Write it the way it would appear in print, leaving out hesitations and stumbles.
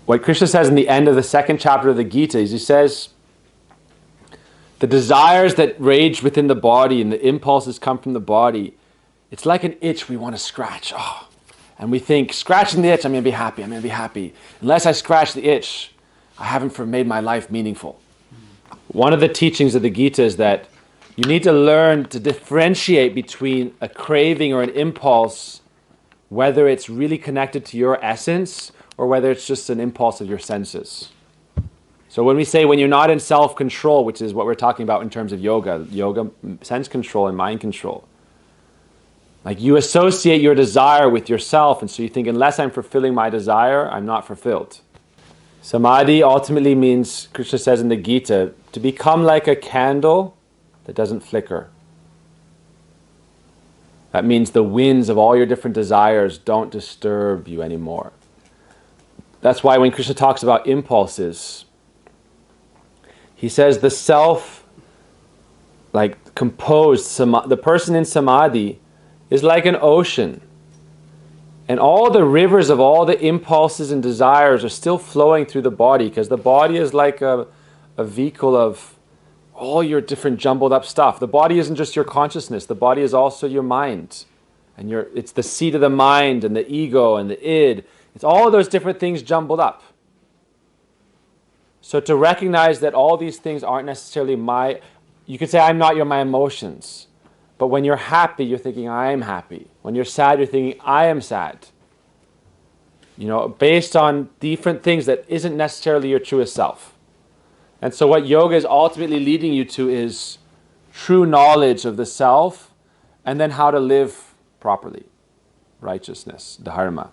what Krishna says in the end of the second chapter of the Gita is he says, the desires that rage within the body and the impulses come from the body, it's like an itch we want to scratch. Oh. And we think, scratching the itch, I'm going to be happy, I'm going to be happy. Unless I scratch the itch, I haven't made my life meaningful. One of the teachings of the Gita is that you need to learn to differentiate between a craving or an impulse, whether it's really connected to your essence or whether it's just an impulse of your senses. So when we say when you're not in self-control, which is what we're talking about in terms of yoga, sense control and mind control, like you associate your desire with yourself, and so you think, unless I'm fulfilling my desire, I'm not fulfilled. Samadhi ultimately means, Krishna says in the Gita, to become like a candle that doesn't flicker. That means the winds of all your different desires don't disturb you anymore. That's why when Krishna talks about impulses, he says the self, like composed, the person in Samadhi is like an ocean. And all the rivers of all the impulses and desires are still flowing through the body, because the body is like a vehicle of all your different jumbled up stuff. The body isn't just your consciousness, the body is also your mind. And it's the seat of the mind and the ego and the id. It's all those different things jumbled up. So to recognize that all these things aren't necessarily you could say, I'm not my emotions. But when you're happy, you're thinking, I am happy. When you're sad, you're thinking, I am sad. Based on different things that isn't necessarily your truest self. And so what yoga is ultimately leading you to is true knowledge of the self, and then how to live properly. Righteousness, dharma.